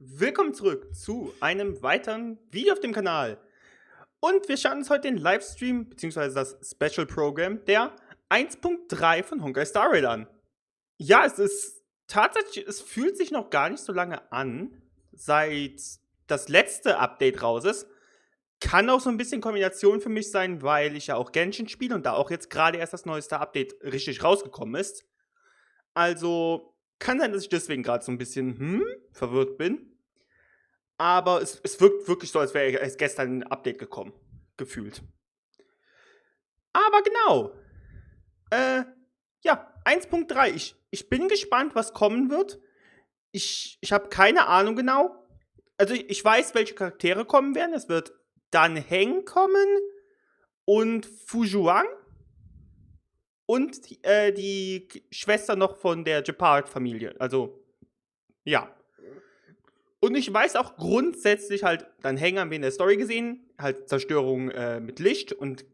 willkommen zurück zu einem weiteren Video auf dem Kanal. Und wir schauen uns heute den Livestream bzw. das Special Program der 1.3 von Honkai Star Rail an. Ja, es ist tatsächlich, es fühlt sich noch gar nicht so lange an, seit das letzte Update raus ist. Kann auch so ein bisschen Kombination für mich sein, weil ich ja auch Genshin spiele und da auch jetzt gerade erst das neueste Update richtig rausgekommen ist. Also kann sein, dass ich deswegen gerade so ein bisschen verwirrt bin. Aber es wirkt wirklich so, als wäre erst gestern ein Update gekommen. Gefühlt. Aber genau. Ja, 1.3. Ich bin gespannt, was kommen wird. Ich habe keine Ahnung genau. Also ich weiß, welche Charaktere kommen werden. Es wird Dan Heng kommen und Fu Zhuang. Und die Schwester noch von der Gepard-Familie. Also, ja. Und ich weiß auch grundsätzlich halt, dann Heng haben wir in der Story gesehen, halt Zerstörung mit Licht und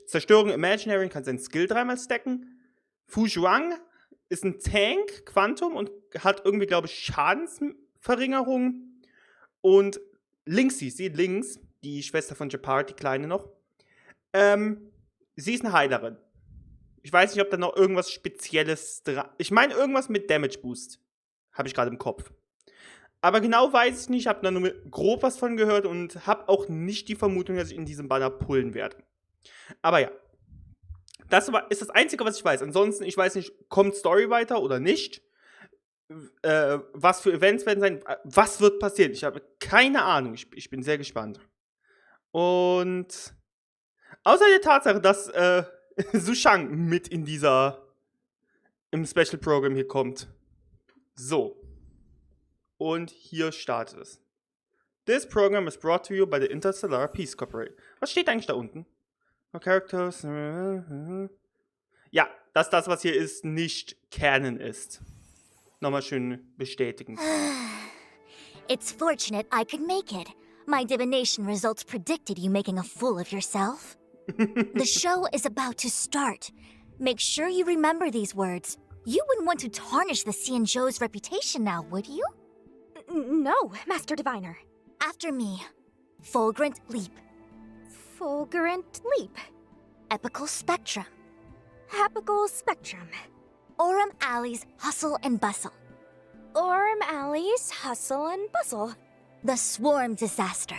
Zerstörung Imaginary kann seinen Skill dreimal stacken. Fu Zhuang ist ein Tank, Quantum, und hat irgendwie, glaube ich, Schadensverringerung. Und Linksy, sie links, die Schwester von Gepard, die Kleine noch, sie ist eine Heilerin. Ich weiß nicht, ob da noch irgendwas Spezielles dran. Ich meine, irgendwas mit Damage Boost. Habe ich gerade im Kopf. Aber genau weiß ich nicht. Ich habe da nur grob was von gehört und habe auch nicht die Vermutung, dass ich in diesem Banner pullen werde. Aber ja. Das ist das Einzige, was ich weiß. Ansonsten, ich weiß nicht, kommt Story weiter oder nicht. Was für Events werden sein. Was wird passieren? Ich habe keine Ahnung. Ich bin sehr gespannt. Und außer der Tatsache, dass Su Shang mit in im Special Program hier kommt. So. Und hier startet es. This program is brought to you by the Interstellar Peace Corporation. Was steht eigentlich da unten? Characters. Ja, dass das, was hier ist, nicht Canon ist. Nochmal schön bestätigen. It's fortunate I could make it. My divination results predicted you making a fool of yourself. The show is about to start. Make sure you remember these words. You wouldn't want to tarnish the Xianzhou's reputation now, would you? No, Master Diviner. After me. Fulgurant Leap. Fulgurant Leap. Epical Spectrum. Apical Spectrum. Aurum Alley's Hustle and Bustle. Aurum Alley's Hustle and Bustle. The Swarm Disaster.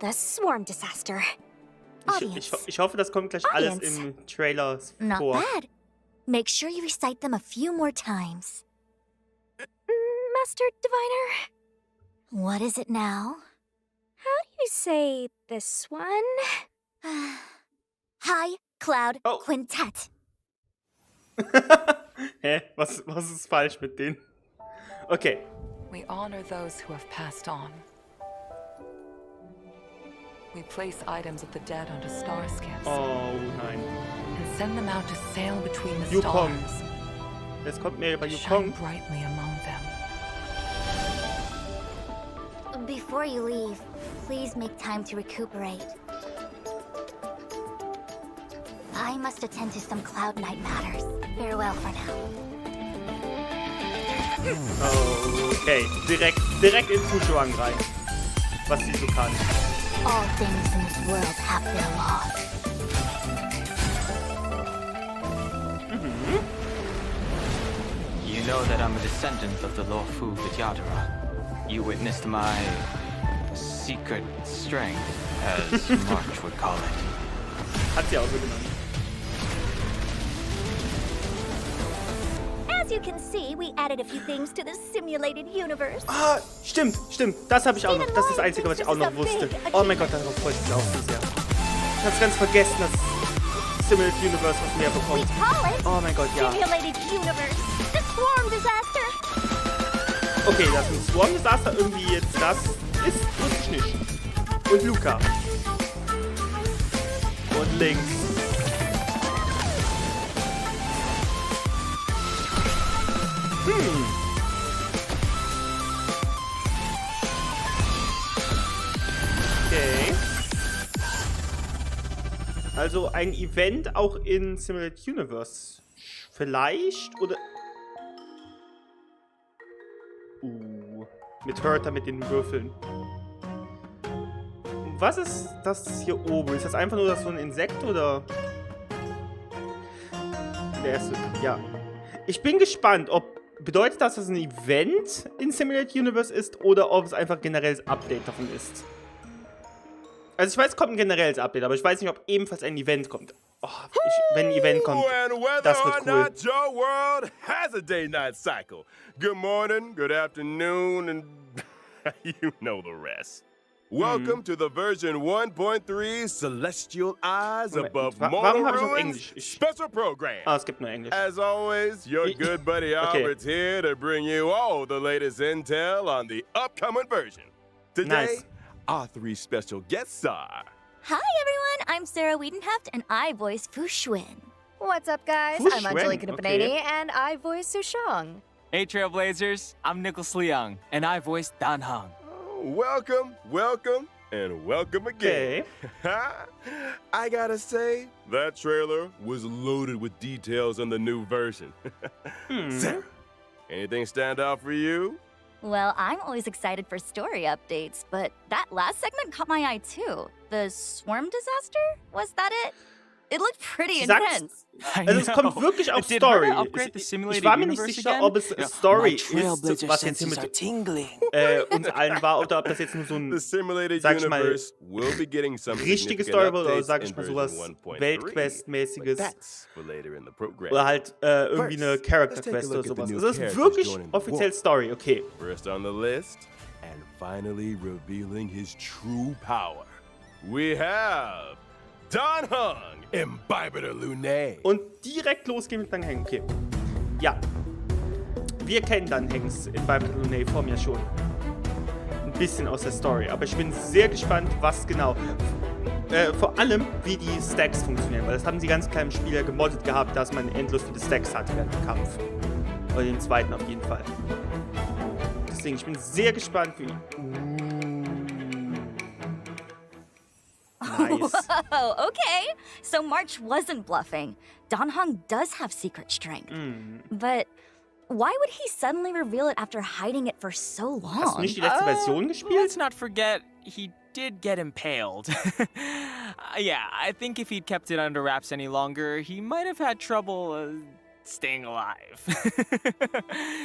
The Swarm Disaster. Ich hoffe, das kommt gleich alles im Trailer vor. Not bad. Make sure you recite them a few more times. Master Diviner? What is it now? How do you say this one? High Cloud Oh. Quintet. Hä? Was ist falsch mit denen? Okay. We honor those who have passed on. We place items of the dead onto star skiffs Oh nein. and send them out to sail between the Yukong. stars. Jetzt kommt mir bei To shine Yukong. brightly among them. Before you leave, please make time to recuperate. I must attend to some Cloud Knight matters. Farewell for now. Okay, direkt in Fu Zhuang rein. Was sie so kann. All things in this world have their laws. You know that I'm a descendant of the lawful Vidyadhara. You witnessed my secret strength, as March would call it. Hat sie auch so genannt. As you can see, we added a few things to the simulated universe. Ah, stimmt. Das habe ich auch noch. Das ist das Einzige, was ich auch noch wusste. Oh mein Gott, darauf freue ich mich auch so sehr. Ich hab's ganz vergessen, dass Simulated Universe was mehr We bekommt. call it Oh mein Gott, ja. Simulated Universe. The Swarm Disaster. Okay, das ist ein Swarm Disaster irgendwie jetzt. Das wusste ich nicht. Und Luca. Und links. Okay. Also ein Event auch in Simulated Universe. Vielleicht oder Mit Hörter, mit den Würfeln. Was ist das hier oben? Ist das einfach nur so ein Insekt oder? Der erste, ja. Ich bin gespannt, ob bedeutet das, dass es ein Event in Simulated Universe ist oder ob es einfach ein generelles Update davon ist. Also ich weiß, es kommt ein generelles Update, aber ich weiß nicht, ob ebenfalls ein Event kommt. Oh, wenn ein Event kommt, das wird cool. Your world has a day-night cycle. Good morning, good afternoon, and you know the rest. Welcome to the version 1.3 Celestial Eyes Above Warum habe ich auf Mortal Englisch? Ruins Special Program. Ah, es gibt nur Englisch. As always, your good buddy Albert's here to bring you all the latest intel on the upcoming version. Today, Nice. our 3 special guests are... Hi everyone, I'm Sarah Wiedenheft and I voice Fu Xuan. What's up, guys? Fu I'm Xuan, Angelica Panini, okay. and I voice Sushong. Hey Trailblazers, I'm Nicholas Leung, and I voiced Dan Hung. Welcome, welcome, and welcome again. I gotta say, that trailer was loaded with details on the new version. Sarah, anything stand out for you? Well, I'm always excited for story updates, but that last segment caught my eye too. The swarm disaster? Was that it? It looked pretty intense. Also es kommt wirklich auf Story. Ich war mir nicht sicher, ob es Story ist, was jetzt hier mit uns allen war, oder ob das jetzt nur so ein, sag ich mal, richtige Story war, oder sag ich mal sowas Weltquest-mäßiges. Oder halt irgendwie eine Character-Quest oder sowas. Also es ist wirklich offiziell Story, okay. First on the list, and finally revealing his true power, we have Dan Hung, Imbibitor Lunae. Und direkt losgehen mit Dan Heng, okay. Ja. Wir kennen Dan Hengs Imbibitor Lunae vor mir schon. Ein bisschen aus der Story, aber ich bin sehr gespannt, was genau. Vor allem, wie die Stacks funktionieren, weil das haben die ganz kleinen Spieler gemoddet gehabt, dass man endlos viele Stacks hat während dem Kampf. Oder den zweiten auf jeden Fall. Deswegen, ich bin sehr gespannt, wie... Nice. Whoa, okay. So March wasn't bluffing. Dan Heng does have secret strength. But why would he suddenly reveal it after hiding it for so long? Hast du nicht die letzte Version gespielt? Let's not forget, he did get impaled. Yeah, I think if he'd kept it under wraps any longer, he might have had trouble staying alive.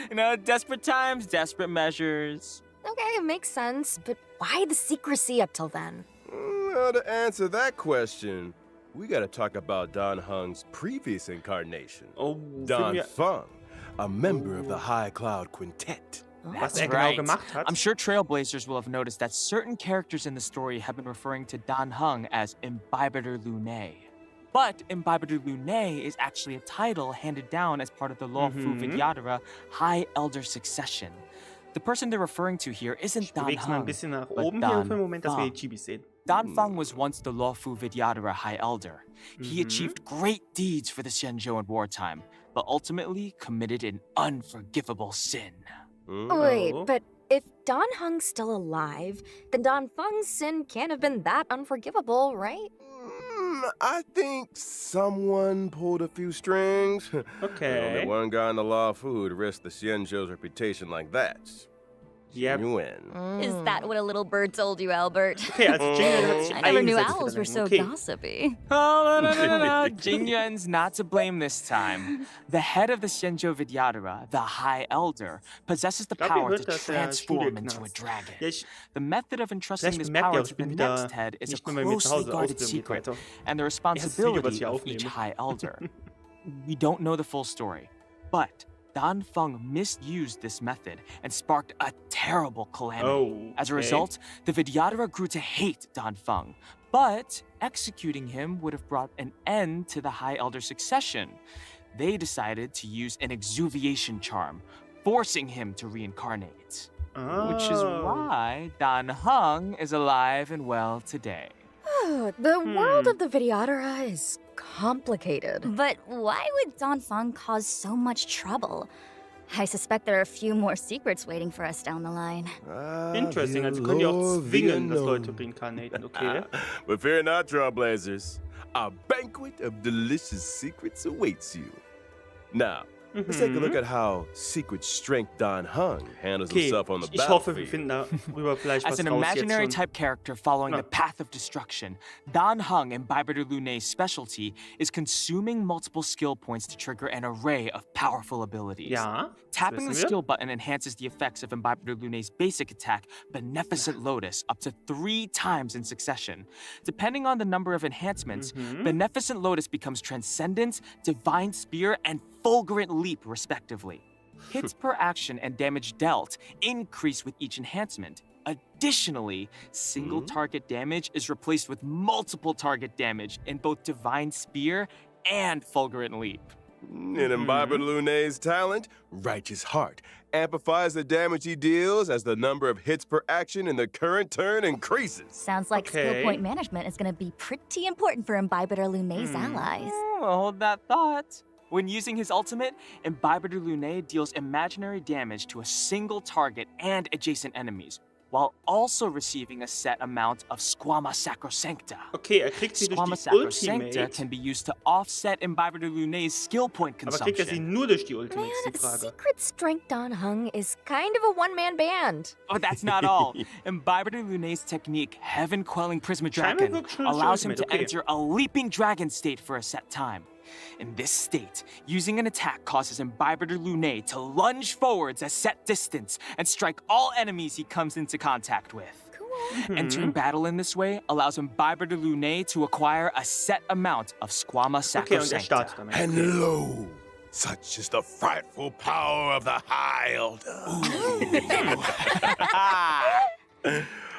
You know, desperate times, desperate measures. Okay, it makes sense, but why the secrecy up till then? Well, to answer that question, we gotta talk about Dan Hung's previous incarnation. Oh, Dan Feng, a member of the High Cloud Quintet. Was genau gemacht hat? I'm sure Trailblazers will have noticed that certain characters in the story have been referring to Dan Hung as Imbibitor Lunae. But Imbibitor Lunae is actually a title handed down as part of the Lawfu Vidyadhara High Elder Succession. The person they're referring to here isn't Dan Mal ein Hung, bisschen nach but oben hier Dan für den Moment, dass wir die Feng. Chibis sehen. Dan Feng was once the Lawfu Vidyadhara High Elder. He achieved great deeds for the Xianzhou in wartime, but ultimately committed an unforgivable sin. Wait, but if Dan Hung's still alive, then Dan Feng's sin can't have been that unforgivable, right? I think someone pulled a few strings. Okay. Only one guy in the Law Fu would risk the Xianzhou's reputation like that. Yep. You win. Is that what a little bird told you, Albert? Okay, also Jingyuan hat sich I never knew eingesetzt für owls Dan were Heng. so Okay. gossipy. Oh, no. Jingyuan's not to blame this time. The head of the Xianzhou Vidyadhara, the High Elder, possesses the Ich glaub, ihr power hört, to dass der transform into a Studioknast. dragon. Ja, ich, The method of entrusting vielleicht this merkt ihr power auch, to ich the bin wieder next head is a nicht mehr bei mir zu closely Hause guarded ausprobiert secret weiter. and the Video, was responsibility ich of each aufnehme. High Elder. We don't know the full story, but Dan Feng misused this method and sparked a terrible calamity. Oh, As a okay. result, the Vidyadhara grew to hate Dan Feng, but executing him would have brought an end to the High Elder succession. They decided to use an exuviation charm, forcing him to reincarnate. Which is Oh. why Dan Hung is alive and well today. The world of the Vidyadhara is complicated. But why would Dan Feng cause so much trouble? I suspect there are a few more secrets waiting for us down the line. Interesting, also können die auch zwingen, dass Leute reincarnaten, okay. But fear not, Trailblazers. A banquet of delicious secrets awaits you. Now, Let's take a look at how secret strength Don Hung handles Okay, himself on the ich hoffe, wir battlefield. finden darüber vielleicht As was an raus jetzt imaginary schon. type character following Ah. the path of destruction, Dan Hung, Imbibitor Lune's specialty, is consuming multiple skill points to trigger an array of powerful abilities. Ja, das Tapping the wissen wir. skill button enhances the effects of Imbibitor Lune's basic attack, Beneficent Lotus, up to 3 times in succession. Depending on the number of enhancements, Beneficent Lotus becomes Transcendence, Divine Spear, and Fulgurant Leap, respectively. Hits per action and damage dealt increase with each enhancement. Additionally, single target damage is replaced with multiple target damage in both Divine Spear and Fulgurant Leap. And Imbibitor Lune's talent, Righteous Heart, amplifies the damage he deals as the number of hits per action in the current turn increases. Sounds like skill Okay. point management is gonna be pretty important for Imbibitor Lune's allies. Well, hold that thought. When using his ultimate, Imbibitor Lune deals imaginary damage to a single target and adjacent enemies, while also receiving a set amount of Squama Sacrosancta. Okay, kriegt sie durch Squama die Sacrosancta Ultimate. can be used to offset Imbibitor Lune's skill point Aber kriegt sie consumption. nur durch die Ultimate, ist die Man, Frage. Secret Strength Don Hung is kind of a one-man band. But that's not all. Imbibitor Lune's technique, Heaven Quelling Prisma Scheinbar Dragon, wirklich schon durch die allows him Ultimate, to okay. enter a leaping dragon state for a set time. In this state, using an attack causes Imbibitor Lune to lunge forwards a set distance and strike all enemies he comes into contact with. Entering battle in this way allows Imbibitor Lune to acquire a set amount of Squama Okay, und er Sacrosancta. startet damit. And lo, such is the frightful power of the High Elder.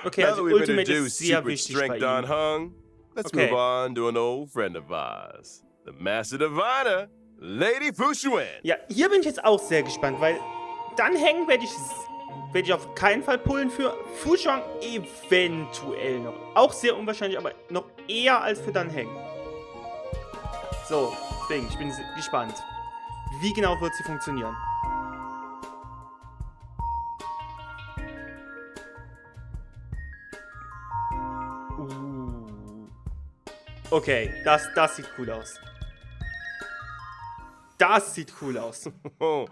Okay, Now also that we've Ultimate introduced ist sehr Secret wichtig Strength bei Don ihm. Hung, let's Okay. move on to an old friend of ours, the Master Diviner, Lady Fushuen. Ja, hier bin ich jetzt auch sehr gespannt, weil dann hängen werde ich auf keinen Fall pullen für Fusheng eventuell noch. Auch sehr unwahrscheinlich, aber noch eher als für dann hängen. So, deswegen, ich bin gespannt. Wie genau wird sie funktionieren? Okay, das sieht cool aus. Das sieht cool aus. Oh,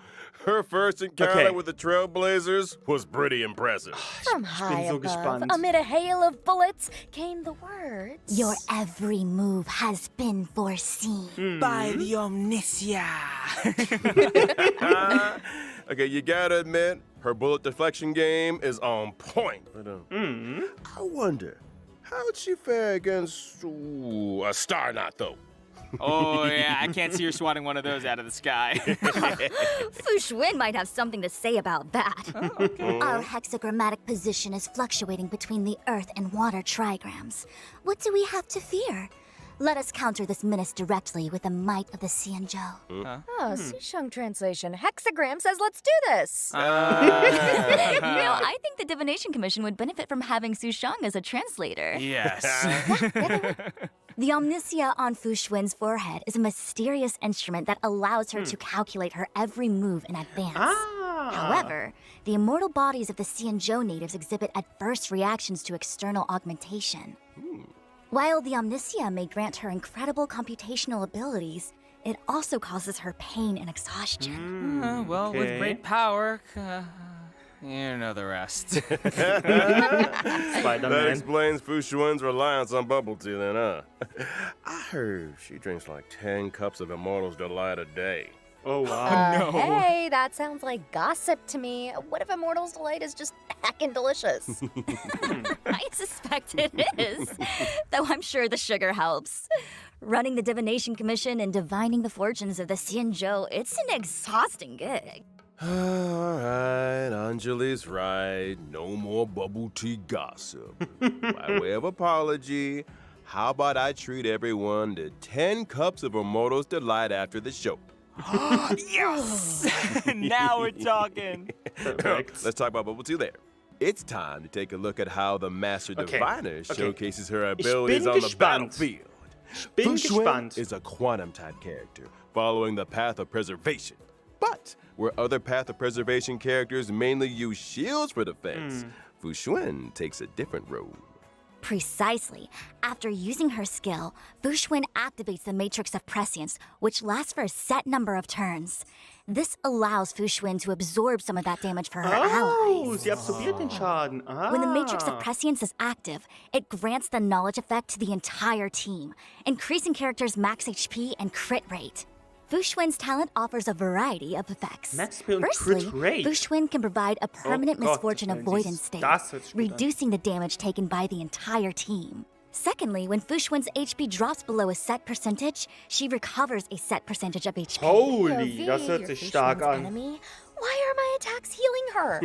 her first encounter Okay. with the Trailblazers was pretty impressive. From high so above, gespannt. amid a hail of bullets, came the words. Your every move has been foreseen. By the Omnisia. Okay, you gotta admit, her bullet deflection game is on point. But, I wonder, how'd she fare against a Star Knot, though? Oh, yeah, I can't see her swatting one of those out of the sky. Fu Xuan might have something to say about that. Our hexagrammatic position is fluctuating between the earth and water trigrams. What do we have to fear? Let us counter this menace directly with the might of the Xianzhou. Oh, Susheng translation. Hexagram says let's do this. I think the Divination Commission would benefit from having Su Sheng as a translator. Yes. The Omnisia on Fu Xuan's forehead is a mysterious instrument that allows her to calculate her every move in advance. Ah. However, the immortal bodies of the Xianzhou natives exhibit adverse reactions to external augmentation. While the Omnisia may grant her incredible computational abilities, it also causes her pain and exhaustion. Well, with Okay. great power, you know the rest. That Spider-Man. explains Fushuen's reliance on bubble tea, then, huh? I heard she drinks like 10 cups of Immortal's Delight a day. Oh, wow. Hey, that sounds like gossip to me. What if Immortal's Delight is just heckin' delicious? I suspect it is, though I'm sure the sugar helps. Running the Divination Commission and divining the fortunes of the Xianzhou, it's an exhausting gig. All right, Anjali's right. No more bubble tea gossip. By way of apology, how about I treat everyone to 10 cups of Immortal's Delight after the show? Yes! Now we're talking. Perfekt. Let's talk about bubble tea later. It's time to take a look at how the Master Okay, Diviner okay. showcases her abilities on the gespannt. battlefield. Bin Fushuen gespannt. is a quantum-type character following the path of preservation. But where other path of preservation characters mainly use shields for defense, Fushuen takes a different road. Precisely. After using her skill, Fu Xuan activates the Matrix of Prescience, which lasts for a set number of turns. This allows Fu Xuan to absorb some of that damage for her Oh, allies. sie absorbiert den Schaden. When the Matrix of Ah. Prescience is active, it grants the knowledge effect to the entire team, increasing characters' max HP and crit rate. Fu Xuan's talent offers a variety of effects. Max HP und Firstly, Crit Rate. Fu Xuan can provide a permanent Gott, misfortune das avoidance state, hört sich gut an. reducing the damage taken by the entire team. Secondly, when Fu Xuan's HP drops below a set percentage, she recovers a set percentage of HP. Holy, das hört you're sich Fu stark Xuan's an. enemy. Why are my attacks healing her?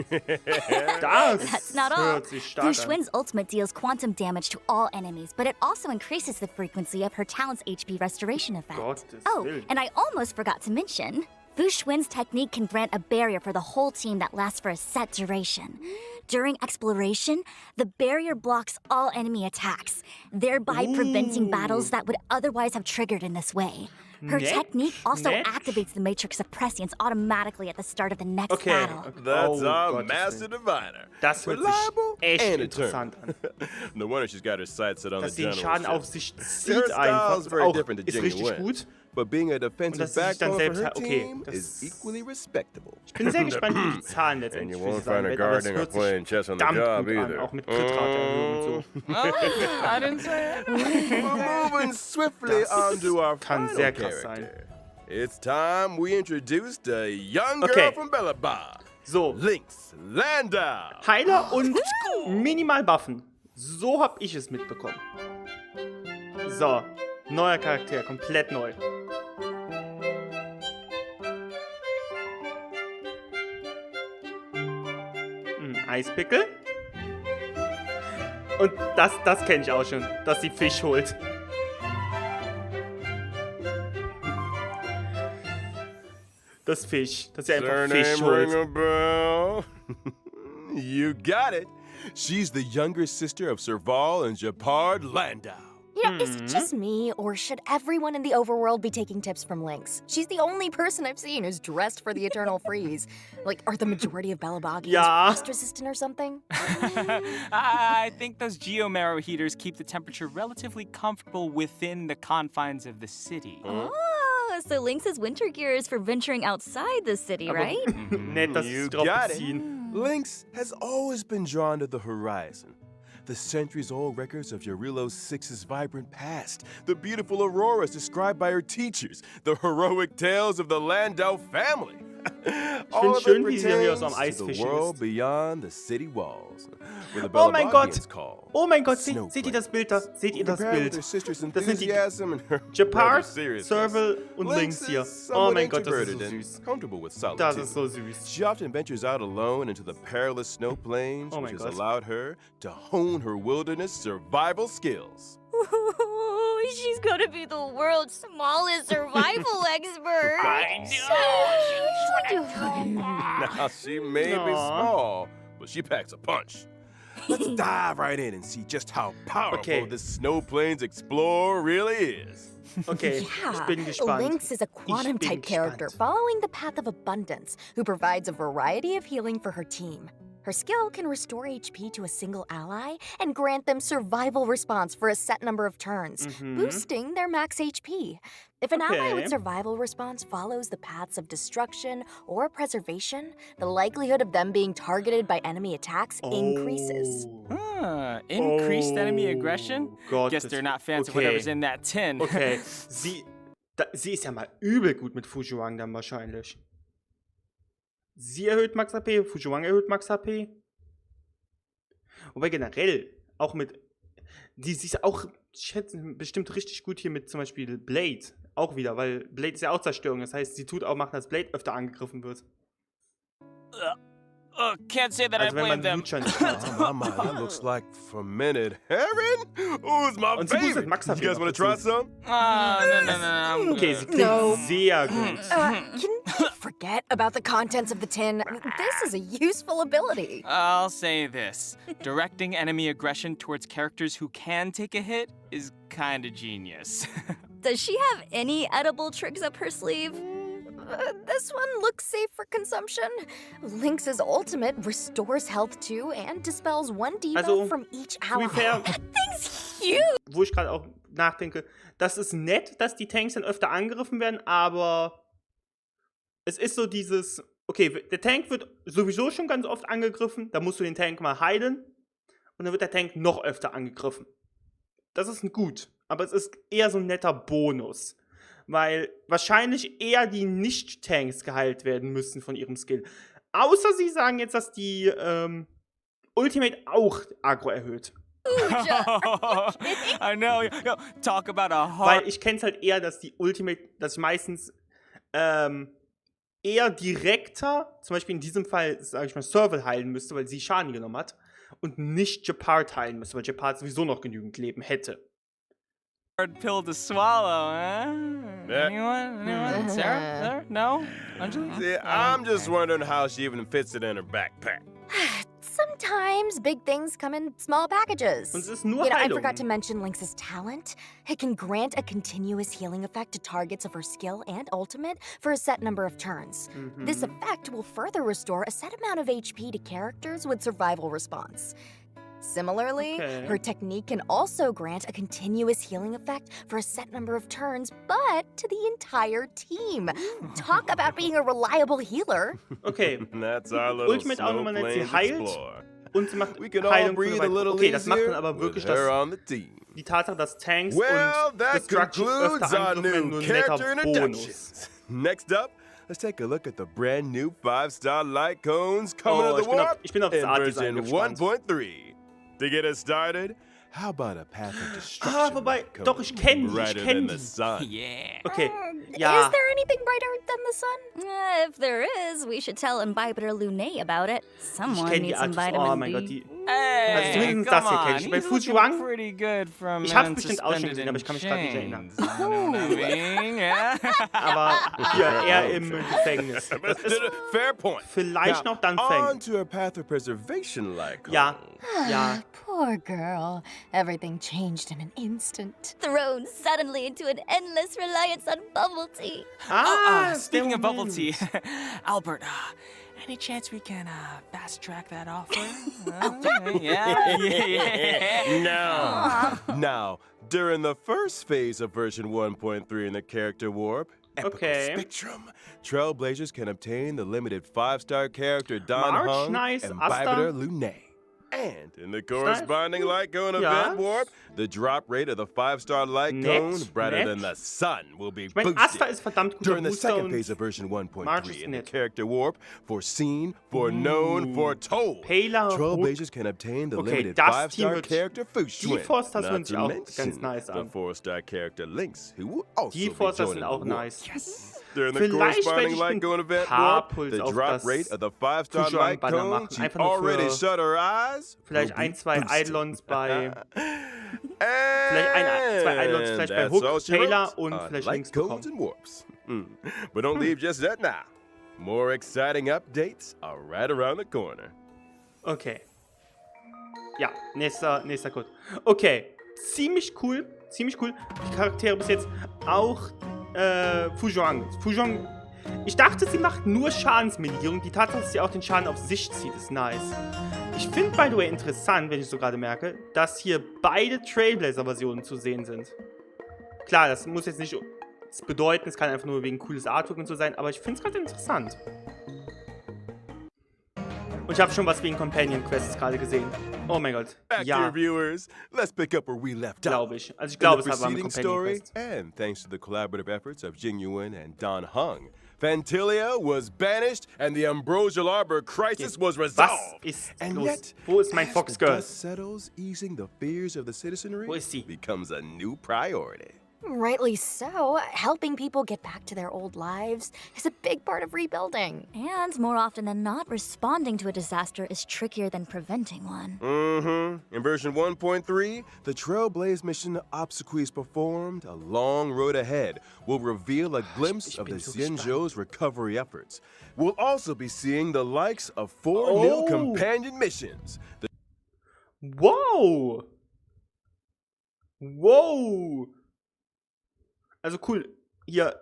Das That's not all. hört sich Fu stark an. Xuan's ultimate deals quantum damage to all enemies, but it also increases the frequency of her talent's HP restoration effect. Gottes Oh, Willen. and I almost forgot to mention, Fu Xuan's technique can grant a barrier for the whole team that lasts for a set duration. During exploration, the barrier blocks all enemy attacks, thereby preventing battles that would otherwise have triggered in this way. Her Nett, technique also nett. activates the Matrix of Prescience automatically at the start of the next Okay, battle. okay. That's Oh, our Gottes master Willen. divider. Das hört sich Reliable echt and interessant an. determined. No wonder she's got her sights set on Dass the sie den general Schaden auf ship. sich Her zieht style's einfach. very Auch different to ist Jing richtig Yuan. gut. But being a Und defensive dass sie sich dann backbone for selbst her okay, team das is equally respectable. Ich bin sehr gespannt, wie die Zahlen And letztendlich you für sie won't sein find her werden, aber das guarding or hört playing sich chess on the verdammt job gut an, either. auch mit Crit-Rate-Erhöhung und so. I didn't say it. We're moving swiftly Das onto our kann final sehr krass sein. character. It's time we introduce the young girl Okay. from Bellabah, So, Lynx Landau. Heiler und minimal Buffen. So hab ich es mitbekommen. So, neuer Charakter, komplett neu. Eispickel. Und das kenne ich auch schon, dass sie Fisch holt. Das Fisch, dass sie einfach Fisch Surname ring holt. a bell? You got it. She's the younger sister of Serval and Japard Landau. You know, is it just me, or should everyone in the overworld be taking tips from Lynx? She's the only person I've seen who's dressed for the eternal freeze. Like, are the majority of Belabagians Ja. frost resistant or something? I think those geomarrow heaters keep the temperature relatively comfortable within the confines of the city. Oh, so Lynx's winter gear is for venturing outside the city, Aber right? nett, dass sie You sich drauf got it. beziehen. Lynx has always been drawn to the horizon. The centuries-old records of Yarilo VI's vibrant past, the beautiful auroras described by her teachers, the heroic tales of the Landau family. All of schön, it wie sie hier so am pertains to the Eisfischen world ist. beyond the city walls. Where the Oh mein Gott! Belabagians call Oh mein Gott, Snow seht ihr das Bild da? Seht ihr das Compared with Bild? her sister's Das sind die enthusiasm and her Japard, brother's seriousness, Serval und Lynx hier. is Oh somewhat mein Gott, das ist introverted so and süß. comfortable with solitude. Das ist so süß. She often ventures out alone into the perilous snow plains, Oh which my has God. allowed her to hone her wilderness survival skills. Ooh, she's gonna be the world's smallest survival expert. Now, she may be Aw. small, but she packs a punch. Let's dive right in and see just how powerful Okay. this Snow Plains Explorer really is. Okay, ich bin gespannt. Lynx is a quantum bin type character gespannt. following the path of abundance who provides a variety of healing for her team. Her skill can restore HP to a single ally and grant them survival response for a set number of turns, boosting their max HP. If an ally Okay. with survival response follows the paths of destruction or preservation, the likelihood of them being targeted by enemy attacks increases. Oh. Increased enemy aggression? Gott, Guess they're not fans of whatever's in that tin. Okay, sie ist ja mal übel gut mit Fujuang dann wahrscheinlich. Sie erhöht Max HP, Fujuang erhöht Max HP. Wobei generell, auch mit. Sie ist auch, schätzen, bestimmt richtig gut hier mit zum Beispiel Blade. Auch wieder, weil Blade ist ja auch Zerstörung. Das heißt, sie tut auch machen, dass Blade öfter angegriffen wird. Can't say that I Also wenn blame man them. Lucha nicht hat. Oh, my, that looks like fermented herring. Ooh, it's my Und sie boostet favorite. Max You HP guys noch want to try dazu. some? No. I'm Okay, good. sie klingt sehr gut. Can you forget about the contents of the tin? This is a useful ability. I'll say this. Directing enemy aggression towards characters who can take a hit is kinda genius. Does she have any edible tricks up her sleeve? This one looks safe for consumption. Lynx's ultimate restores health too and dispels one debuff Also, from each To be ally. fair, Thing's huge. wo ich gerade auch nachdenke, das ist nett, dass die Tanks dann öfter angegriffen werden, aber es ist so dieses, okay, der Tank wird sowieso schon ganz oft angegriffen, da musst du den Tank mal heilen und dann wird der Tank noch öfter angegriffen. Das ist gut, aber es ist eher so ein netter Bonus, weil wahrscheinlich eher die Nicht-Tanks geheilt werden müssen von ihrem Skill. Außer sie sagen jetzt, dass die Ultimate auch Aggro erhöht. I know. Yo, talk about a hard. Weil ich kenne es halt eher, dass die Ultimate, dass ich meistens eher direkter, zum Beispiel in diesem Fall, sage ich mal, Serval heilen müsste, weil sie Schaden genommen hat, und nicht Gepard heilen müsste, weil Gepard sowieso noch genügend Leben hätte. Hard pill to swallow, huh? Yeah. Anyone? Sarah? No? Anjali? See, I'm just wondering how she even fits it in her backpack. Sometimes big things come in small packages. Und es ist nur I Heilung. forgot to mention Lynx's talent. It can grant a continuous healing effect to targets of her skill and ultimate for a set number of turns. This effect will further restore a set amount of HP to characters with survival response. Similarly, her technique can also grant a continuous healing effect for a set number of turns, but to the entire team. Talk about being a reliable healer. Okay. That's our little Ultimate auch nochmal nennt, sie Snowplains heilt Explorer. und sie macht We can all Heilung für breathe a eine little Okay, das macht dann easier aber with wirklich her das, on the team. die Tatsache, dass Tanks Well, und that Destruction concludes öfter our angegriffen werden, nur new ein netter character Bonus. introductions. Next up, let's take a look at the brand new 5-star light cones coming to the warp ich bin auf das in Art-Design version gespannt. 1.3. To get us started, how about a path of destruction? Wobei, light doch, ich cone kenn die, brighter ich kenn than the die. sun? Yeah. Okay, Is ja. there anything brighter than the sun? If there is, we should tell Imbibitor Lunae about it. Ich Someone kenne die needs some Artus. vitamin Oh mein D. Gott, die. Hey, zumindest come das hier kenn on. ich. Bei He's looking Fujiwang, pretty good from ich hab's man bestimmt auch schon suspended gesehen, in aber ich kann mich grad nicht erinnern. chains. You know what I mean? Yeah. Aber hier, er im Gefängnis. Das ist Fair point. vielleicht Now, noch dann on Fang. to a path of preservation light cone. Ja, ja. Poor girl. Everything changed in an instant. Thrown suddenly into an endless reliance on bubble tea. Speaking of bubble tea, Moment. Albert, any chance we can fast track that offer? Yeah. No. Now, during the first phase of version 1.3 in the character warp, Epical Okay. Spectrum, Trailblazers can obtain the limited 5-star character Don March, Hung nice, and Asta. Imbibitor Lunae. And in the corresponding light cone Ja. event warp, the drop rate of the 5-star light Nett, cone, brighter nett. than the sun, will be Ich meine, boosted. Asta ist verdammt guter During the Booster second und phase of version March 1.3 ist in the nett. character warp, foreseen, foreknown, foretold, Paler Trailblazers can obtain the Okay, limited das 5-star Team wird- character Fuchs Die Twin. Forsters Not hören sich to auch mention ganz nice the an. 4-star character Lynx, who will also Die be Forsters joining sind auch the war. nice. During the Vielleicht werde corresponding ich light einen cone event warp, Haarpuls the auf drop das rate of the 5-star Fujiwang light Banner cone, machen. she Einfach nur already für shut her eyes, vielleicht will be ein, zwei boosted. Eidolons bei. Vielleicht zwei Eidolons vielleicht bei Hook, Taylor und vielleicht light Lynx cones bekommen. and warps. But don't leave just that now. More exciting updates are right around the corner. Okay. Ja, nächster Code. Okay, ziemlich cool. Ziemlich cool. Die Charaktere bis jetzt auch Fujiwang. Ich dachte, sie macht nur Schadensminierung. Die Tatsache, dass sie auch den Schaden auf sich zieht, ist nice. Ich finde, by the way, interessant, wenn ich so gerade merke, dass hier beide Trailblazer-Versionen zu sehen sind. Klar, das muss jetzt nicht bedeuten, es kann einfach nur wegen cooles Artwork und so sein, aber ich finde es gerade interessant. Und ich habe schon was wegen Companion Quests gerade gesehen. Oh mein Gott. Back to Ja, your viewers. Let's pick up where we left off. glaube ich. Also ich In glaube, the es war eine preceding Companion story, Quest. and thanks to the collaborative efforts of Jinyuan and Don Hung, Fantilia was banished and the Ambrosial Arbor crisis was Was resolved. ist And los? yet, Wo ist mein as Fox the Girl? dust settles, easing the fears of the citizenry Wo ist sie? becomes a new priority. Rightly so. Helping people get back to their old lives is a big part of rebuilding. And more often than not, responding to a disaster is trickier than preventing one. In version 1.3, the Trailblaze mission obsequies performed, a long road ahead, will reveal a glimpse ich of the bin so Xianzhou's recovery efforts. We'll also be seeing the likes of 4 new Oh. companion missions. The Wow! Wow! Also cool. Hier,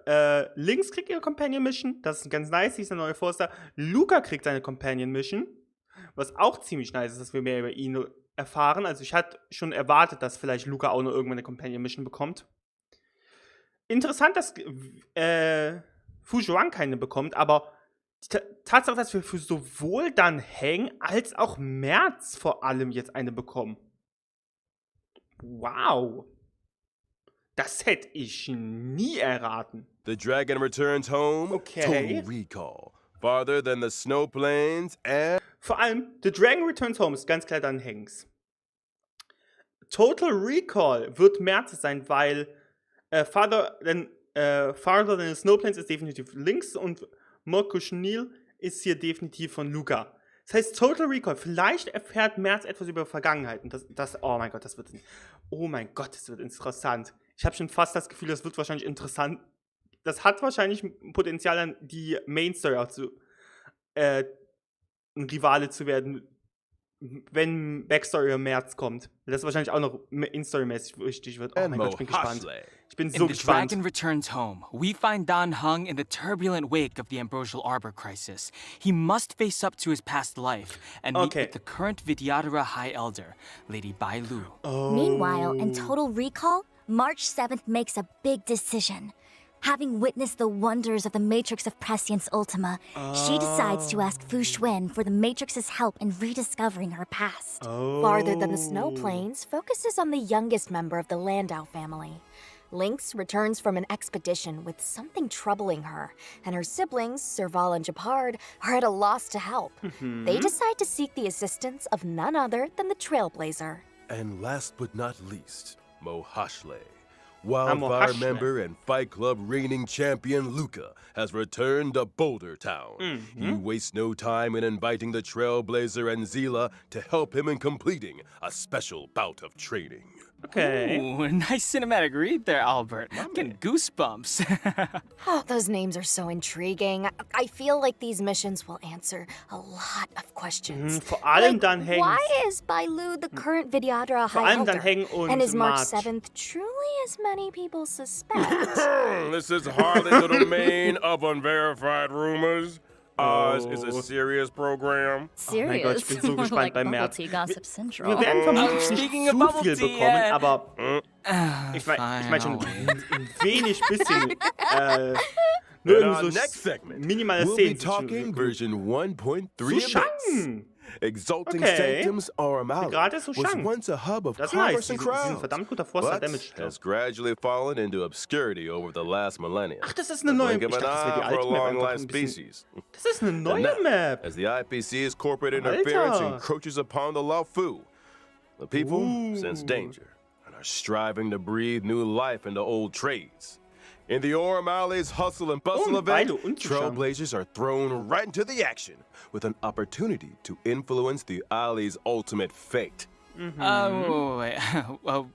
Lynx kriegt ihre Companion Mission. Das ist ganz nice. Sie ist der neue Forster. Luca kriegt seine Companion Mission. Was auch ziemlich nice ist, dass wir mehr über ihn erfahren. Also ich hatte schon erwartet, dass vielleicht Luca auch noch irgendwann eine Companion Mission bekommt. Interessant, dass Fu Zhuang keine bekommt, aber die Tatsache, dass wir für sowohl dann Heng als auch März vor allem jetzt eine bekommen. Wow. Das hätte ich nie erraten. The dragon returns home. Okay. Total Recall. Farther than the snow plains and... Vor allem, The Dragon Returns Home ist ganz klar dann Hanks. Total Recall wird März sein, weil Farther than the Snow Plains ist definitiv links und Morkush Nil ist hier definitiv von Luca. Das heißt, Total Recall, vielleicht erfährt März etwas über Vergangenheit. Und oh mein Gott, das wird interessant. Ich habe schon fast das Gefühl, das wird wahrscheinlich interessant. Das hat wahrscheinlich Potenzial, dann die Main Story auch zu ein Rivale zu werden, wenn Backstory im März kommt. Das wahrscheinlich auch noch In-Story-mäßig wichtig wird. Oh mein Gott, ich bin gespannt. Ich bin so gespannt. In The Dragon Returns Home, we find Dan Heng in the turbulent wake of the Ambrosial Arbor crisis. He must face up to his past life and meet with the current Vidyadhara High Elder, Lady Bai Lu. Meanwhile, in Total Recall, March 7th makes a big decision. Having witnessed the wonders of the Matrix of Prescience Ultima, she decides to ask Fu Xuan for the Matrix's help in rediscovering her past. Farther than the Snow Plains focuses on the youngest member of the Landau family. Lynx returns from an expedition with something troubling her, and her siblings, Serval and Japard, are at a loss to help. They decide to seek the assistance of none other than the Trailblazer. And last but not least, Mohashle. Wildfire member and Fight Club reigning champion Luca has returned to Boulder Town. He wastes no time in inviting the Trailblazer and Zila to help him in completing a special bout of training. Okay. Ooh, nice cinematic read there, Albert. I'm getting goosebumps. Oh, those names are so intriguing. I feel like these missions will answer a lot of questions. Vor allem dann Heng. Why is Bai Lu the current Vidyadhara Vor High allem dann Elder? Heng und And is March March. 7th truly as many people suspect? This is hardly the domain of unverified rumors. Ours is a serious program. Oh mein Gott, ich bin so gespannt beim März. Wir werden vermutlich Speaking nicht of zu bubble viel tea, bekommen, aber ich mein schon fine, ein wenig bisschen In nur our irgendwie next so segment, minimale we'll be Szenen. talking version 1.3 Sushang. events. Exalting Okay. Sanctum's Auramali Gerade was Sushang. once a hub of Das commerce heißt, and sie sind ein crowds, verdammt guter Forster but Damage. has gradually fallen into obscurity over the last millennium. Ach, das ist eine neue. Blink Ich of dachte, an das wäre die eye for a alte Map. Einfach long-lived ein bisschen. species. Das ist eine And neue now, Map. as the IPC's corporate interference Alter. encroaches upon the Laofu, the people sense Ooh. danger and are striving to breathe new life into old trades. In the Auramali's hustle and bustle event, Beide und Sushang. Trailblazers are thrown right into the action with an opportunity to influence the Ali's ultimate fate. Wait.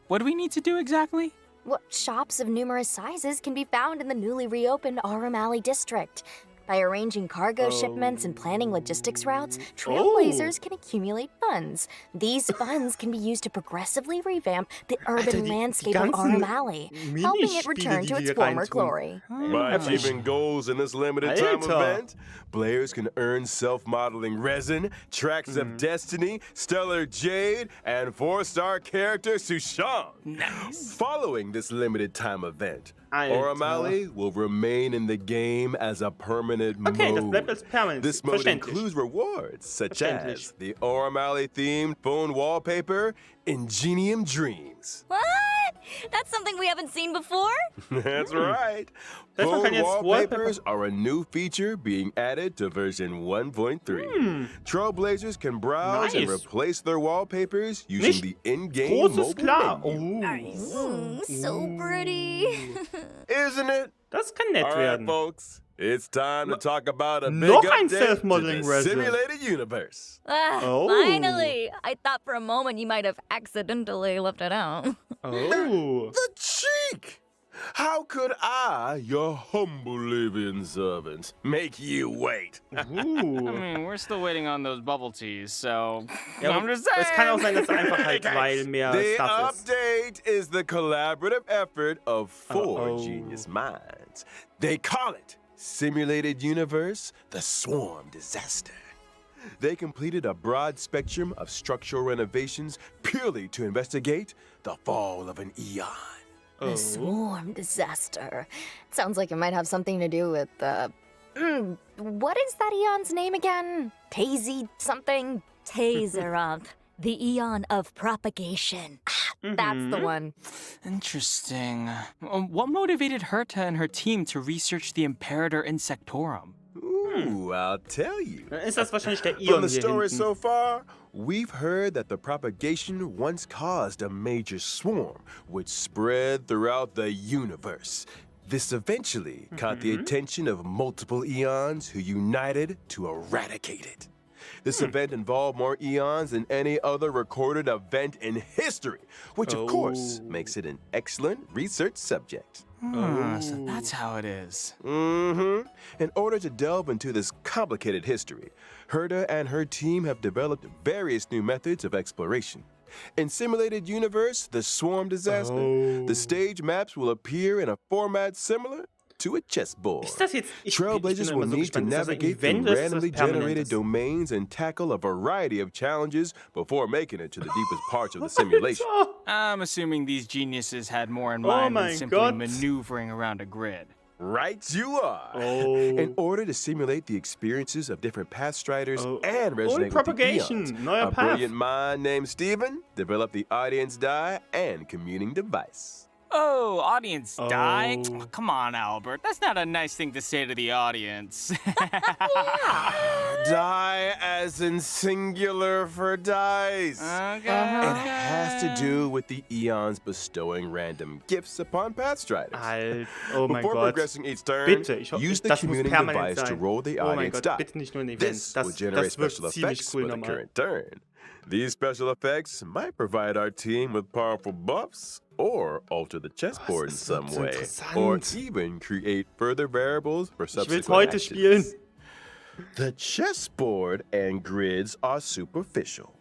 What do we need to do exactly? Well, shops of numerous sizes can be found in the newly reopened Auramali district. By arranging cargo shipments and planning logistics routes, Trailblazers can accumulate funds. These funds can be used to progressively revamp the urban landscape of Auramali, helping it return to its former glory. By achieving goals in this limited time Alter. event, players can earn self-modeling resin, tracks of destiny, stellar jade, and 4-star character Sushang. Nice. Following this limited time event, Alter. Auramali will remain in the game as a permanent Okay, das mode. bleibt als permanent. This mode Verständlich. includes rewards such Verständlich. as the Auramali-themed phone wallpaper, Ingenium Dreams. What? That's something we haven't seen before? That's right. Das man Phone kann jetzt wallpapers are a new feature being added to version 1.3. Trailblazers can browse and Nice. replace their wallpapers using Nicht the in-game Großes mobile klar. menu. So pretty. Isn't it? Das kann nett All right, werden. folks. It's time to talk about a big Noch ein update to self-modeling the resin. simulated universe. Oh. Finally! I thought for a moment you might have accidentally left it out. Oh. The cheek! How could I, your humble living servant, make you wait? I mean, we're still waiting on those bubble teas, so Ja, I'm just saying. es kann auch sein, dass einfach halt, weil mehr The Stuff ist. update is the collaborative effort of 4 Uh-oh. genius minds. They call it Simulated Universe, the Swarm Disaster. They completed a broad spectrum of structural renovations purely to investigate the fall of an eon. The swarm disaster. Sounds like it might have something to do with what is that Eon's name again? Tazy something? Tazeroth, the Eon of propagation. That's the one. Interesting. What motivated Herta and her team to research the Imperator Insectorum? Ooh, I'll tell you. Dann ist das wahrscheinlich der From Ion the hier story hinten. so far, we've heard that the propagation once caused a major swarm, which spread throughout the universe. This eventually caught the attention of multiple Eons who united to eradicate it. This event involved more Eons than any other recorded event in history, which of course makes it an excellent research subject. So that's how it is. In order to delve into this complicated history, Herta and her team have developed various new methods of exploration. In Simulated Universe, the Swarm Disaster, the stage maps will appear in a format similar to a chessboard. Ist das jetzt... Trailblazers bin will immer so need to gespannt, ist das ein navigate through Event oder ist das randomly was generated Permanentes? domains and tackle a variety of challenges before making it to the deepest parts of the simulation. I'm assuming these geniuses had more in Oh mind my than simply God. maneuvering around a grid. Right you are. In order to simulate the experiences of different Pathstriders and resonate with the propagation, Eons, neuer a Path. brilliant mind named Steven developed the audience die and communing device. Oh, audience die? Oh. Come on, Albert. That's not a nice thing to say to the audience. Die as in singular for dice. Okay. It has to do with the Eons bestowing random gifts upon Pathstriders. Oh mein Before Gott. progressing each turn, Bitte, use the das muss communing permanent device to sein. roll the Oh mein audience Gott, die. bitte nicht nur ein Event. This will Das generate wird special ziemlich effects cool for the nochmal. current turn. These special effects might provide our team with powerful buffs, or alter the chessboard in das wird some so way, or interessant. even create further variables for Ich will's subsequent heute actions. spielen. The chessboard and grids are superficial.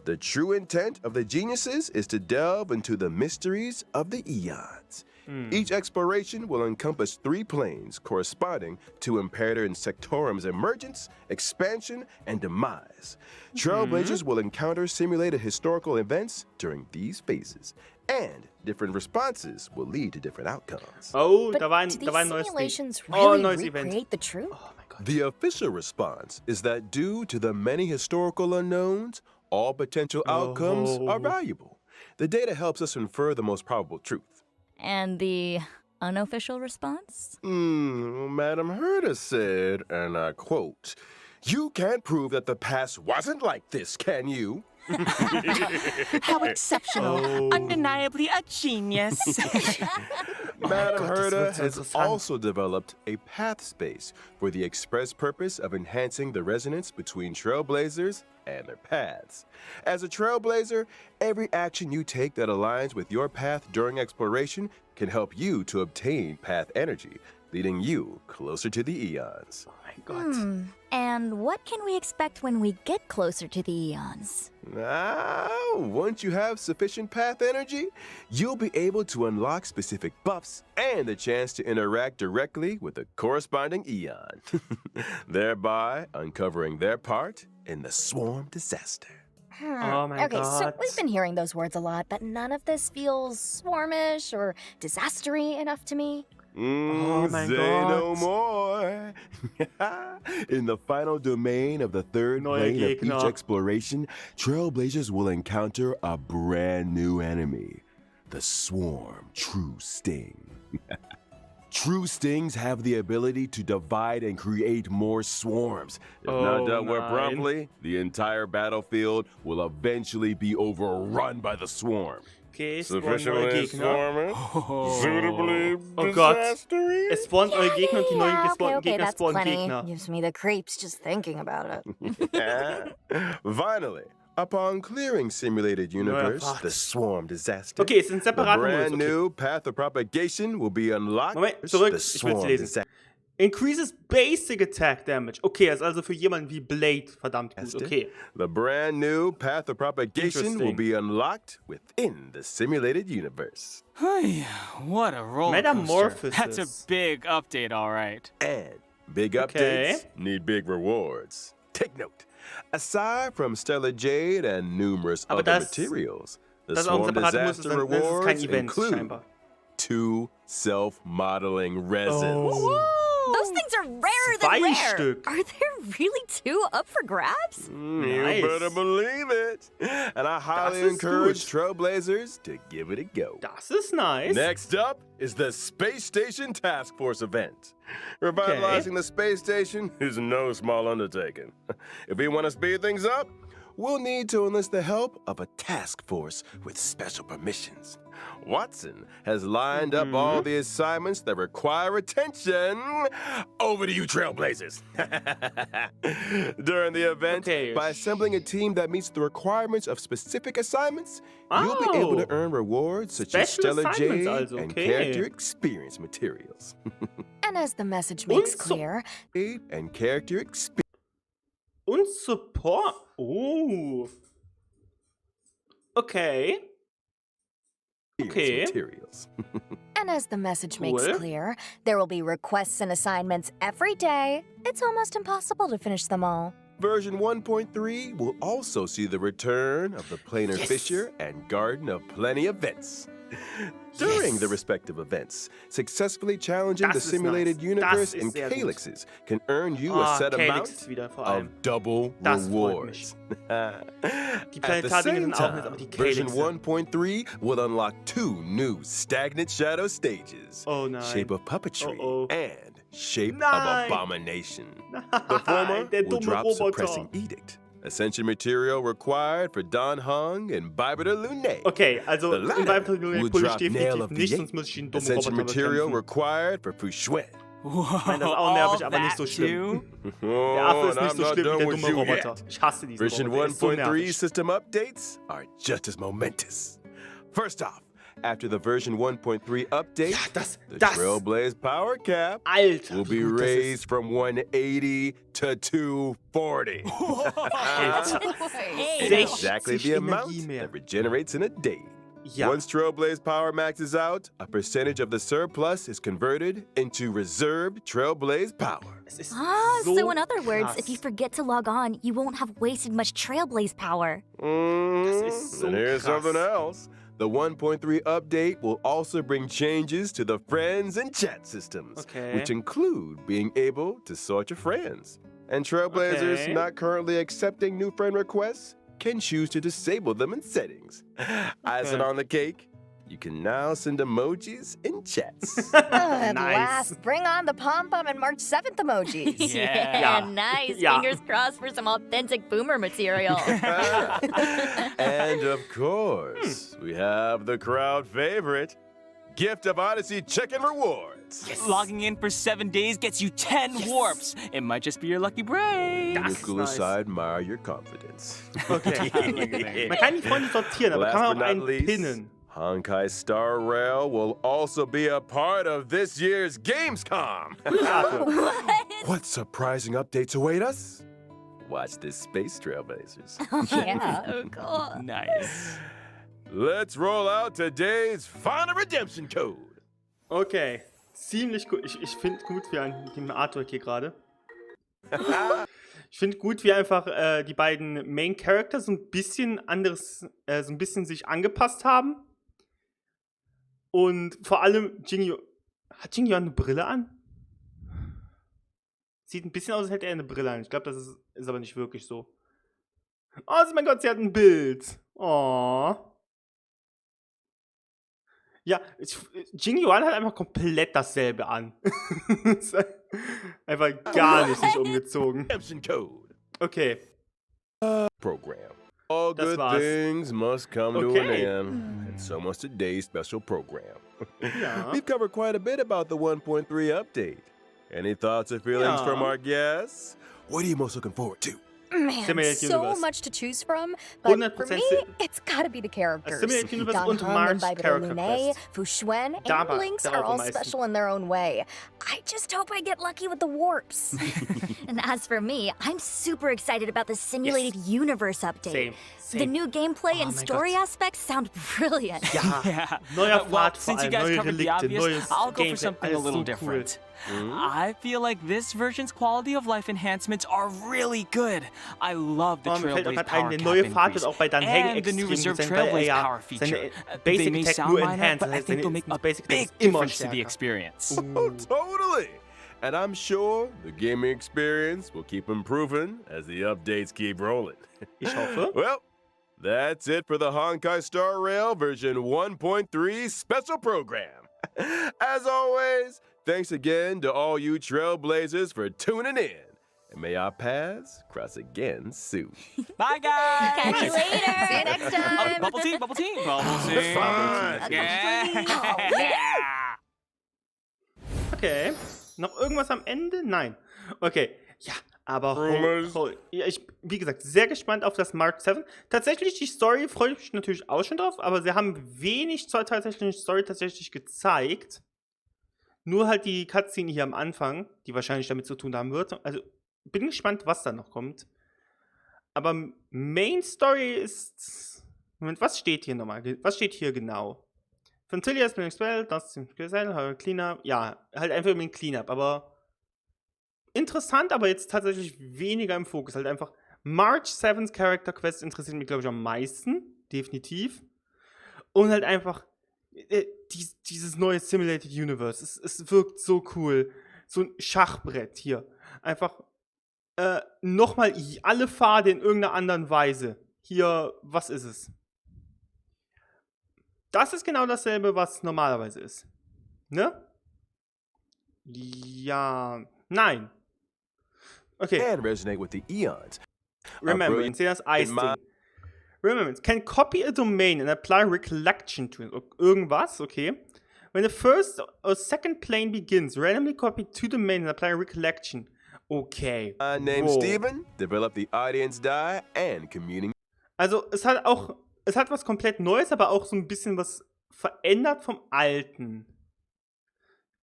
The true intent of the geniuses is to delve into the mysteries of the eons. Each exploration will encompass 3 planes corresponding to Imperator Insectorum's emergence, expansion, and demise. Trailblazers will encounter simulated historical events during these phases, and different responses will lead to different outcomes. Oh, But da war do ein these neues Ding. simulations Oh, really neues Event. recreate the truth? Oh mein Gott. The official response is that due to the many historical unknowns, all potential outcomes are valuable. The data helps us infer the most probable truth. And the unofficial response? Madam Herta said, and I quote, "You can't prove that the past wasn't like this, can you?" How exceptional. Undeniably a genius. Madam Gott, das Herta wird so has interessant. also developed a path space for the express purpose of enhancing the resonance between trailblazers and their paths. As a trailblazer, every action you take that aligns with your path during exploration can help you to obtain path energy, leading you closer to the eons. Oh mein Gott. And what can we expect when we get closer to the eons? Once you have sufficient path energy, you'll be able to unlock specific buffs and the chance to interact directly with the corresponding eon, thereby uncovering their part in the swarm disaster. Oh mein Okay, so Gott. we've been hearing those words a lot, but none of this feels swarmish or disastery enough to me. Oh mein Say no Gott. more. In the final domain of the third Neue plane of each Gegner. exploration, Trailblazers will encounter a brand new enemy, the Swarm True Sting. True Stings have the ability to divide and create more swarms. If not dealt with nein. promptly, the entire battlefield will eventually be overrun by the swarm. Okay, es spawnen neue Gegner. Suitably Oh Gott. disastery? Es spawnen neue Gegner und die neuen okay, gespawnten okay, Gegner that's spawnen plenty. Gegner. Gives me the creeps just thinking about it. Finally, upon clearing Simulated Universe, Path. the Swarm Disaster, Okay, es sind the separate brand Modus. Okay. new path of propagation will be unlocked. Moment, zurück. The Ich will's Swarm lesen. Disaster. Increases basic attack damage. Okay, ist also für jemanden wie Blade verdammt gut. Okay. The brand new path of propagation will Interesting. be unlocked within the Simulated Universe. What a roller Metamorphosis. coaster. That's a big update, all right. And big Okay. updates need big rewards. Take note. Aside from Stellar Jade and numerous Aber other das- materials, the Das ist auch ein Swarm separater Modus, Disaster dann ist es kein rewards Event include scheinbar. 2 self-modeling resins. Oh. Those things are rarer than Zwei rare. Stück. Are there really 2 up for grabs? Nice. You better believe it. And I highly ist encourage gut. Trailblazers to give it a go. Das ist nice. Next up is the Space Station Task Force event. Revitalizing the space station is no small undertaking. If we want to speed things up, we'll need to enlist the help of a task force with special permissions. Watson has lined up all the assignments that require attention. Over to you, Trailblazers. During the event, by assembling a team that meets the requirements of specific assignments, you'll be able to earn rewards such as Special Stellar Jade assignments also, and okay. character experience materials. And as the message makes so- clear, And character experience Und Support. Oh. Okay. Okay. materials. and as the message makes Cool. clear, there will be requests and assignments every day. It's almost impossible to finish them all. Version 1.3 will also see the return of the Planar Fisher and Garden of Plenty events. During the respective events, successfully challenging Das the ist simulated nice. universe Das ist in sehr gut. Calyxes can earn you a set Calyx amount wieder vor of allem. double Das freut rewards. Die At the Planetardinge same sind auch nett, aber die time, version Calyxe. 1.3 will unlock 2 new stagnant shadow stages. Oh nein. Shape of Puppetry Oh, oh. and Shape Nein. of Abomination. The former Der will dumme drop Roboter. Suppressing Edict, Ascension material required for Dan Hung and Bybiter Lune. Okay, also The in latter meinem Tutorial will pull ich drop Nail definitiv of the nicht, Eight. sonst muss ich einen dummen Ascension Roboter material bekämpfen. required for Fushuen. Whoa, meine, das ist auch nervig, aber all nicht so that schlimm. too? Der Affe ist and nicht I'm so not schlimm wie done der with dumme you Roboter. yet. Ich hasse diesen Version Roboter, der ist so 1.3 nervig. system updates are just as momentous. First off, after the version 1.3 update, Ja, das, the das, Trailblaze power cap Alter, will be wie gut das ist. raised from 180 to 240. Exactly the 60 amount Energie mehr. that regenerates in a day. Ja. Once Trailblaze power maxes out, a percentage of the surplus is converted into reserved Trailblaze power. Es ist So in other words, krass. if you forget to log on, you won't have wasted much Trailblaze power. ist so And here's krass. something else. The 1.3 update will also bring changes to the friends and chat systems, Okay. which include being able to sort your friends. And Trailblazers Okay. not currently accepting new friend requests can choose to disable them in settings. Icing Okay. on the cake, you can now send emojis in chats. At Nice. last, bring on the pom-pom and March 7th emojis. Yeah. nice. Ja. Fingers crossed for some authentic boomer material. And of course, we have the crowd favorite, Gift of Odyssey Chicken Rewards. Logging in for 7 days gets you 10 warps. It might just be your lucky break. Das ist Nicholas, nice. I admire your confidence. Okay. Man kann die Freunde sortieren, aber kann Last man but auch not einen least, pinnen. Honkai Star Rail will also be a part of this year's Gamescom. What surprising updates await us? Watch this space, Trailblazers. Yeah. So cool. Nice. Let's roll out today's final redemption code. Okay, ziemlich gut. Ich finde gut, wie ein dem Artwork hier gerade. Ich finde gut, wie einfach die beiden Main Characters so ein bisschen anderes, so ein bisschen sich angepasst haben. Und vor allem Jinyu. Hat Jinyu eine Brille an? Sieht ein bisschen aus, als hätte er eine Brille an. Ich glaube, das ist aber nicht wirklich so. Oh mein Gott, sie hat ein Bild. Oh. Ja, Jinyu hat einfach komplett dasselbe an. Einfach gar nicht umgezogen. Redemption code. Okay. Program. All Das good war's. things must come to an Okay. end. And so must today's special program. Ja. We've covered quite a bit about the 1.3 update. Any thoughts or feelings Ja. from our guests? What are you most looking forward to? Man, Simulated so Universe. much to choose from, but for 100% me, si- it's gotta be the characters. Simulated Universe Dan und Hung March and Bybiter Character Lune, Quest. Fushuen, Da and war- Lynx darauf are am all meisten. special in their own way. I just hope I get lucky with the warps. And as for me, I'm super excited about the simulated universe update. Same. The new gameplay Oh and mein story Gott. aspects sound brilliant. Ja. Yeah. Neuer Well, Pfad vor since you allem, guys neue covered the Relikte, obvious, neues I'll go for Gameplay, something a alles little so cool. different. I feel like this version's quality of life enhancements are really good. I love the Mir fällt auch Trailblaze gerade ein, power der cap neue Pfad wird increase auch bei Dan Heng and the new extrem reserve gut sein, weil er Trailblaze ja power feature. seine They Basic may Attack sound nur minor, enhanced, but das I heißt, think they'll seine make a Basic Attack big ist immer difference to the stärker. experience. Oh, totally. And I'm sure the gaming experience will keep improving as the updates keep rolling. Ich hoffe. Well, that's it for the Honkai Star Rail version 1.3 special program. As always, thanks again to all you trailblazers for tuning in. And may our paths cross again soon. Bye, guys. Catch you later. See you next time. Bubble tea, bubble tea, bubble tea. Fine. Yeah. Okay. Noch irgendwas am Ende? Nein. Okay. Ja, aber Rumors. ja, wie gesagt, sehr gespannt auf das Mark 7. Tatsächlich, die Story freue ich mich natürlich auch schon drauf, aber sie haben wenig zur tatsächlichen Story tatsächlich gezeigt. Nur halt die Cutscene hier am Anfang, die wahrscheinlich damit zu tun haben wird. Also, bin gespannt, was da noch kommt. Aber Main Story ist... Moment, was steht hier nochmal? Was steht hier genau? Von Tilias Spell, das ist Cleanup. Ja, halt einfach über den Cleanup, aber interessant, aber jetzt tatsächlich weniger im Fokus. Halt einfach March 7's Character Quest interessiert mich, glaube ich, am meisten. Definitiv. Und halt einfach dieses neue Simulated Universe. Es wirkt so cool. So ein Schachbrett hier. Einfach nochmal alle Pfade in irgendeiner anderen Weise. Hier, was ist es? Das ist genau dasselbe, was normalerweise ist. Ne? Ja. Nein. Okay. And resonate with the eons. Remembrance. Das Eis-Ding. Remembrance. Can copy a domain and apply recollection to it. Irgendwas, okay. When the first or second plane begins, randomly copy two domains and apply recollection. Okay. Named Wow. Steven, develop the audience die and communing. Also, es hat was komplett Neues, aber auch so ein bisschen was verändert vom Alten.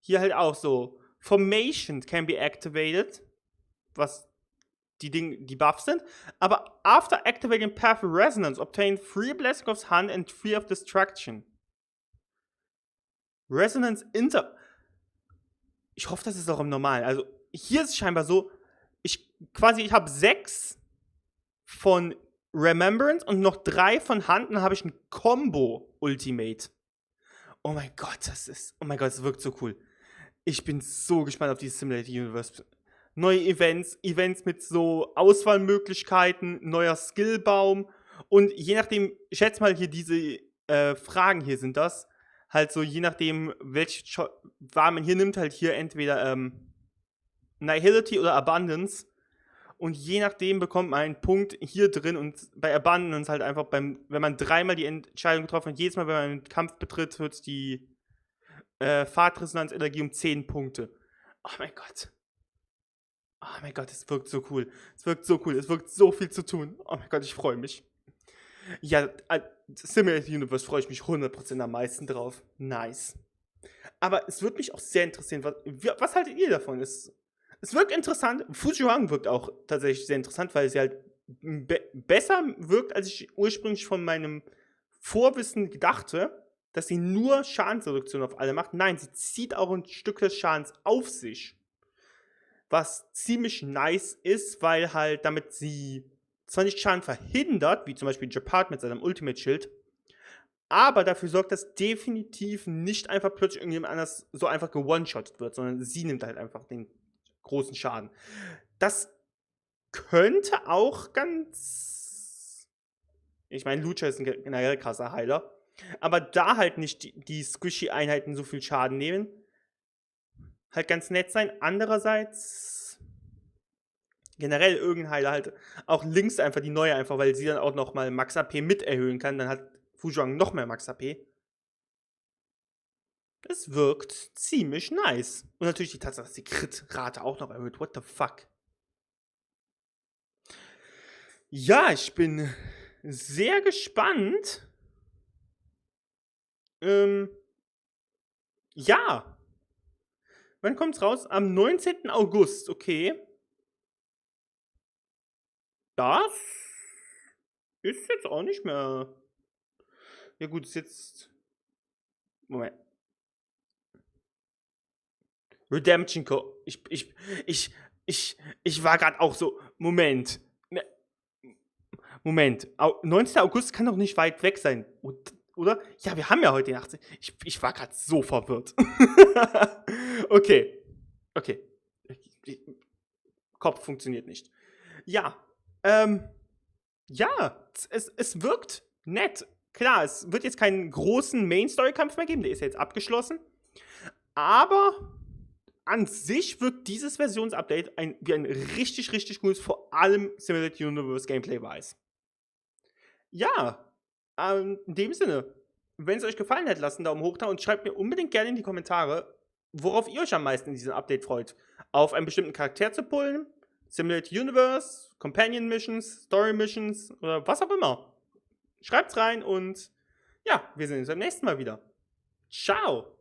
Hier halt auch so. Formation can be activated, was die Buffs sind. Aber after activating Path of Resonance, obtain 3 Blessing of Hand and 3 of Destruction. Resonance Inter... Ich hoffe, das ist auch im Normalen. Also, hier ist es scheinbar so, ich habe 6 von Remembrance und noch 3 von Hand, dann habe ich ein Combo-Ultimate. Oh mein Gott, das wirkt so cool. Ich bin so gespannt auf dieses Simulated Universe. Neue Events mit so Auswahlmöglichkeiten, neuer Skillbaum und je nachdem, ich schätze mal hier diese Fragen hier sind das, halt so je nachdem, welche Wahl man hier nimmt, halt hier entweder Nihility oder Abundance. Und je nachdem bekommt man einen Punkt hier drin und bei Abundance halt einfach wenn man 3-mal die Entscheidung getroffen hat, jedes Mal, wenn man einen Kampf betritt, wird die Fahrtresonanz-Energie um 10 Punkte. Oh mein Gott. Oh mein Gott, es wirkt so cool. Es wirkt so viel zu tun. Oh mein Gott, ich freue mich. Ja, Simulated Universe freue ich mich 100% am meisten drauf. Nice. Aber es würde mich auch sehr interessieren, was haltet ihr davon? Es wirkt interessant. Fujiwang wirkt auch tatsächlich sehr interessant, weil sie halt besser wirkt, als ich ursprünglich von meinem Vorwissen dachte, dass sie nur Schadensreduktion auf alle macht. Nein, sie zieht auch ein Stück des Schadens auf sich. Was ziemlich nice ist, weil halt damit sie zwar nicht Schaden verhindert, wie zum Beispiel Japard mit seinem Ultimate-Schild, aber dafür sorgt, dass definitiv nicht einfach plötzlich irgendjemand anders so einfach gewone-shottet wird, sondern sie nimmt halt einfach den großen Schaden. Das könnte auch ganz... Ich meine, Lucha ist ein generell krasser Heiler, aber da halt nicht die Squishy-Einheiten so viel Schaden nehmen, halt ganz nett sein. Andererseits generell irgendein Heiler halt auch links einfach die neue einfach, weil sie dann auch nochmal Max AP mit erhöhen kann, dann hat Fujiwang noch mehr Max AP. Es wirkt ziemlich nice. Und natürlich die Tatsache, dass die Crit-Rate auch noch erhöht. What the fuck? Ja, ich bin sehr gespannt. Ja. Wann kommt's raus? Am 19. August, okay. Das ist jetzt auch nicht mehr... Ja gut, ist jetzt... Moment. Redemption Code. Ich war gerade auch so, Moment. 19. August kann doch nicht weit weg sein, oder? Ja, wir haben ja heute den 18. Ich war gerade so verwirrt. Okay. Kopf funktioniert nicht. Ja, ja, es wirkt nett. Klar, es wird jetzt keinen großen Main-Story-Kampf mehr geben, der ist jetzt abgeschlossen. Aber an sich wirkt dieses Versionsupdate wie ein richtig, richtig cooles, vor allem Simulated Universe Gameplay-wise. Ja, in dem Sinne, wenn es euch gefallen hat, lasst einen Daumen hoch da und schreibt mir unbedingt gerne in die Kommentare, worauf ihr euch am meisten in diesem Update freut. Auf einen bestimmten Charakter zu pullen, Simulated Universe, Companion Missions, Story Missions oder was auch immer. Schreibt's rein und ja, wir sehen uns beim nächsten Mal wieder. Ciao!